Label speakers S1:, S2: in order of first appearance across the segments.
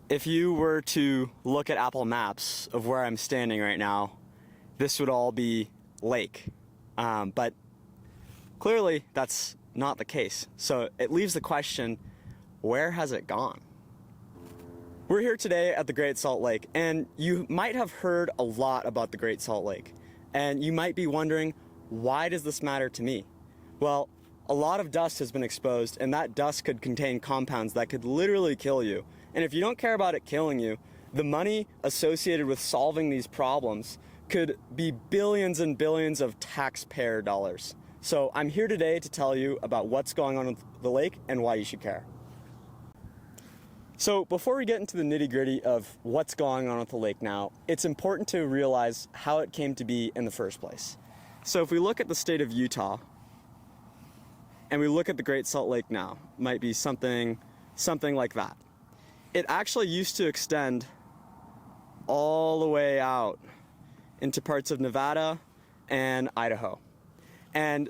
S1: If you were to look at Apple Maps of where I'm standing right now, this would all be lake. But clearly that's not the case. So it leaves the question, where has it gone? We're here today at the Great Salt Lake, and you might have heard a lot about the Great Salt Lake. And you might be wondering, why does this matter to me? Well, a lot of dust has been exposed, and that dust could contain compounds that could literally kill you. And if you don't care about it killing you, the money associated with solving these problems could be billions and billions of taxpayer dollars. So I'm here today to tell you about what's going on with the lake and why you should care. So before we get into the nitty-gritty of what's going on with the lake now, it's important to realize how it came to be in the first place. So if we look at the state of Utah, and we look at the Great Salt Lake now, might be something like that. It actually used to extend all the way out into parts of Nevada and Idaho. And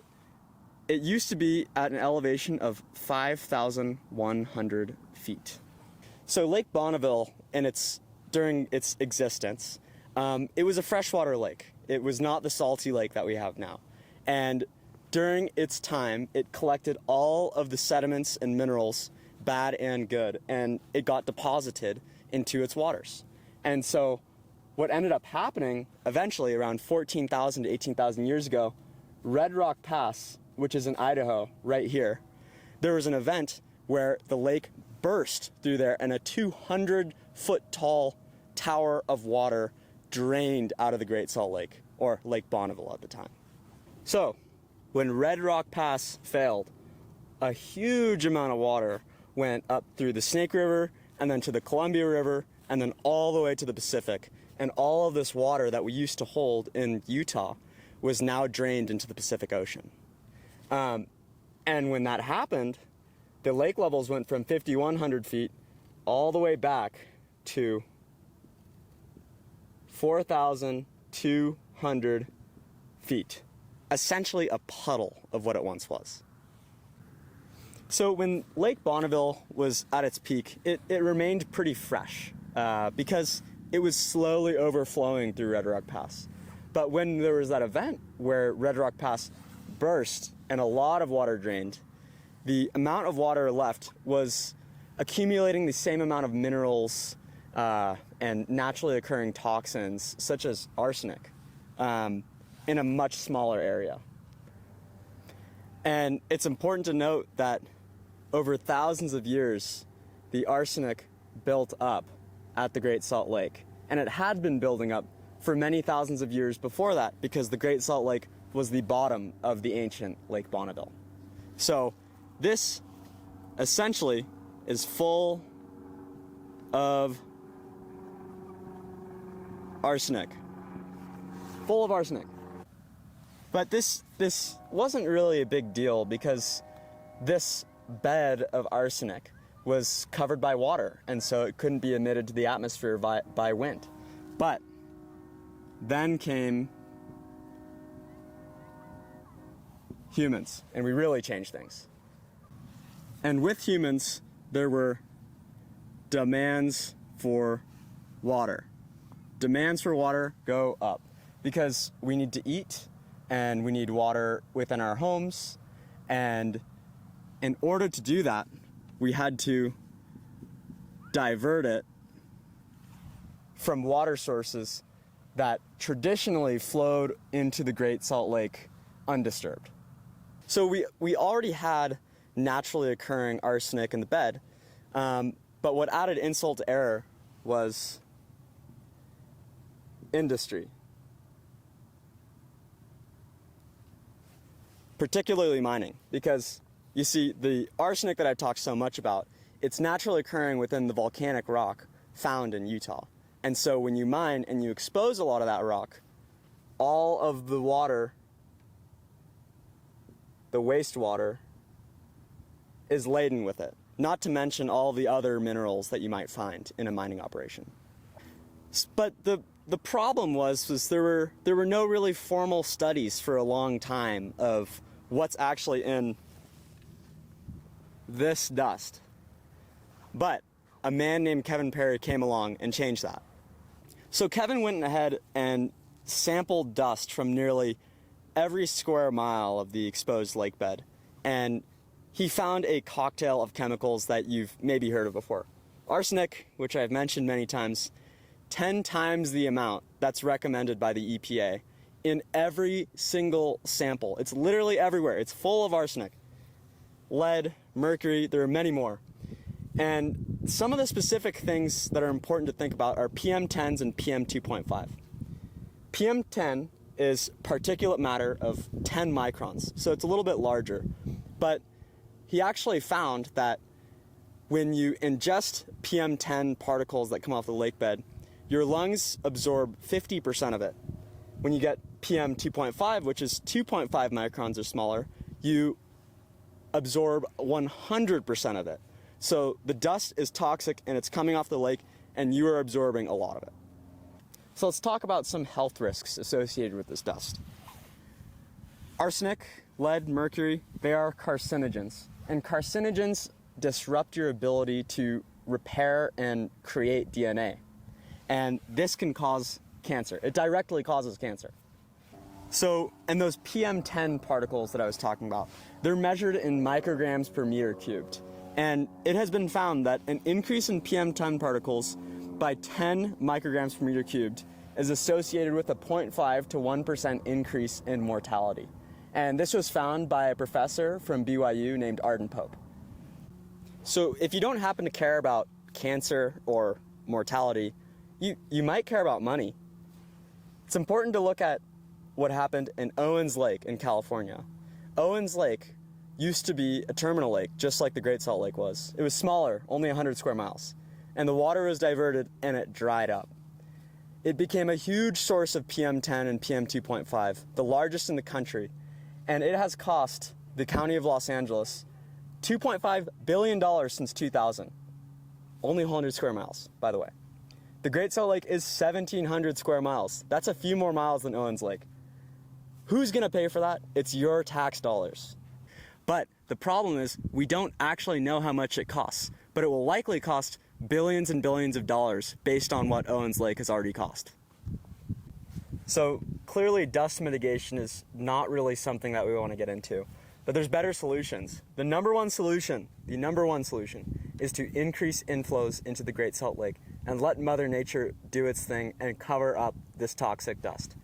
S1: it used to be at an elevation of 5,100 feet. So Lake Bonneville, during its existence, it was a freshwater lake. It was not the salty lake that we have now. And during its time, it collected all of the sediments and minerals, bad and good, and it got deposited into its waters. And so what ended up happening eventually around 14,000 to 18,000 years ago, Red Rock Pass, which is in Idaho right here, there was an event where the lake burst through there and a 200-foot tall tower of water drained out of the Great Salt Lake, or Lake Bonneville at the time. So when Red Rock Pass failed, a huge amount of water went up through the Snake River and then to the Columbia River and then all the way to the Pacific. And all of this water that we used to hold in Utah was now drained into the Pacific Ocean. And when that happened, the lake levels went from 5,100 feet all the way back to 4,200 feet. Essentially a puddle of what it once was. So when Lake Bonneville was at its peak, it remained pretty fresh because it was slowly overflowing through Red Rock Pass. But when there was that event where Red Rock Pass burst and a lot of water drained, the amount of water left was accumulating the same amount of minerals and naturally occurring toxins, such as arsenic, in a much smaller area. And it's important to note that over thousands of years, the arsenic built up at the Great Salt Lake. And it had been building up for many thousands of years before that because the Great Salt Lake was the bottom of the ancient Lake Bonneville. So this essentially is full of arsenic. Full of arsenic. But this wasn't really a big deal because this bed of arsenic was covered by water, and so it couldn't be emitted to the atmosphere by wind. But then came humans, and we really changed things. And with humans, there were demands for water. Demands for water go up because we need to eat, and we need water within our homes, and in order to do that, we had to divert it from water sources that traditionally flowed into the Great Salt Lake undisturbed. So we already had naturally occurring arsenic in the bed, but what added insult to error was industry. Particularly mining, because you see, the arsenic that I've talked so much about, it's naturally occurring within the volcanic rock found in Utah. And so when you mine and you expose a lot of that rock, all of the water, the wastewater, is laden with it. Not to mention all the other minerals that you might find in a mining operation. But the problem was there were no really formal studies for a long time of what's actually in this dust. But a man named Kevin Perry came along and changed that. So Kevin went ahead and sampled dust from nearly every square mile of the exposed lake bed, and he found a cocktail of chemicals that you've maybe heard of before. Arsenic, which I've mentioned many times, 10 times the amount that's recommended by the EPA in every single sample. It's literally everywhere. It's full of arsenic. Lead, mercury, there are many more. And some of the specific things that are important to think about are PM10s and PM2.5. PM10 is particulate matter of 10 microns, so it's a little bit larger. But he actually found that when you ingest PM10 particles that come off the lake bed, your lungs absorb 50% of it. When you get PM2.5, which is 2.5 microns or smaller, you absorb 100% of it. So the dust is toxic and it's coming off the lake and you are absorbing a lot of it. So let's talk about some health risks associated with this dust. Arsenic, lead, mercury, they are carcinogens. And carcinogens disrupt your ability to repair and create DNA. And this can cause cancer. It directly causes cancer. So, and those PM10 particles that I was talking about, they're measured in micrograms per meter cubed. And it has been found that an increase in PM10 particles by 10 micrograms per meter cubed is associated with a 0.5 to 1% increase in mortality. And this was found by a professor from BYU named Arden Pope. So if you don't happen to care about cancer or mortality, you might care about money. It's important to look at what happened in Owens Lake in California. Owens Lake used to be a terminal lake, just like the Great Salt Lake was. It was smaller, only 100 square miles, and the water was diverted and it dried up. It became a huge source of PM10 and PM2.5, the largest in the country, and it has cost the County of Los Angeles $2.5 billion since 2000. Only 100 square miles, by the way. The Great Salt Lake is 1,700 square miles. That's a few more miles than Owens Lake. Who's gonna pay for that? It's your tax dollars. But the problem is we don't actually know how much it costs, but it will likely cost billions and billions of dollars based on what Owens Lake has already cost. So clearly dust mitigation is not really something that we want to get into, but there's better solutions. The number one solution is to increase inflows into the Great Salt Lake and let Mother Nature do its thing and cover up this toxic dust.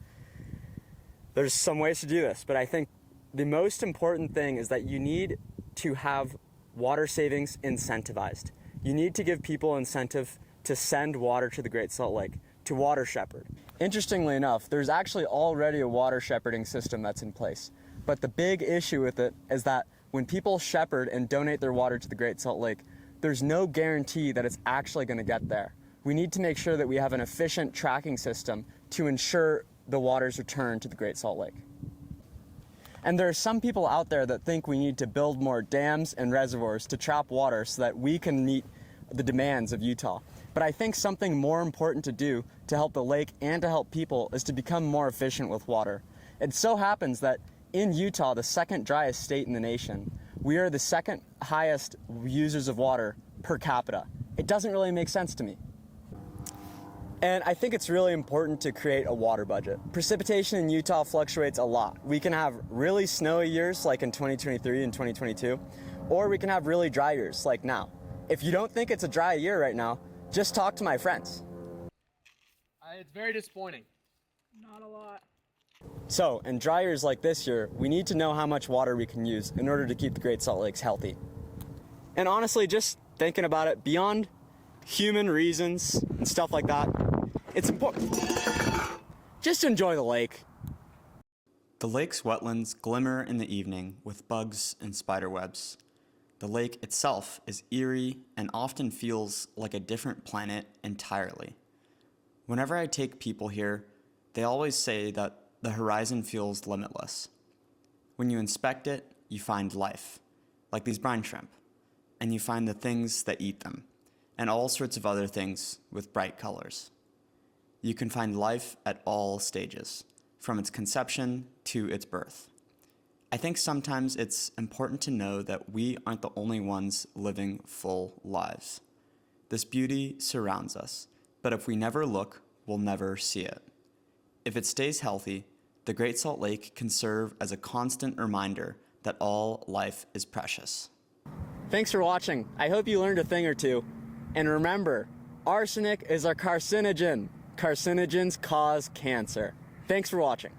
S1: There's some ways to do this, but I think the most important thing is that you need to have water savings incentivized. You need to give people incentive to send water to the Great Salt Lake, to water shepherd. Interestingly enough, there's actually already a water shepherding system that's in place. But the big issue with it is that when people shepherd and donate their water to the Great Salt Lake, there's no guarantee that it's actually going to get there. We need to make sure that we have an efficient tracking system to ensure the water's return to the Great Salt Lake. And there are some people out there that think we need to build more dams and reservoirs to trap water so that we can meet the demands of Utah. But I think something more important to do to help the lake and to help people is to become more efficient with water. It so happens that in Utah, the second driest state in the nation, we are the second highest users of water per capita. It doesn't really make sense to me. And I think it's really important to create a water budget. Precipitation in Utah fluctuates a lot. We can have really snowy years like in 2023 and 2022, or we can have really dry years like now. If you don't think it's a dry year right now, just talk to my friends.
S2: It's very disappointing.
S3: Not a lot.
S1: So, in dry years like this year, we need to know how much water we can use in order to keep the Great Salt Lakes healthy. And honestly, just thinking about it, beyond human reasons and stuff like that, it's important just to enjoy the lake.
S4: The lake's wetlands glimmer in the evening with bugs and spider webs. The lake itself is eerie and often feels like a different planet entirely. Whenever I take people here, they always say that the horizon feels limitless. When you inspect it, you find life, like these brine shrimp, and you find the things that eat them, and all sorts of other things with bright colors. You can find life at all stages, from its conception to its birth. I think sometimes it's important to know that we aren't the only ones living full lives. This beauty surrounds us, but if we never look, we'll never see it. If it stays healthy, the Great Salt Lake can serve as a constant reminder that all life is precious.
S1: Thanks for watching. I hope you learned a thing or two. And remember, arsenic is a carcinogen. Carcinogens cause cancer. Thanks for watching.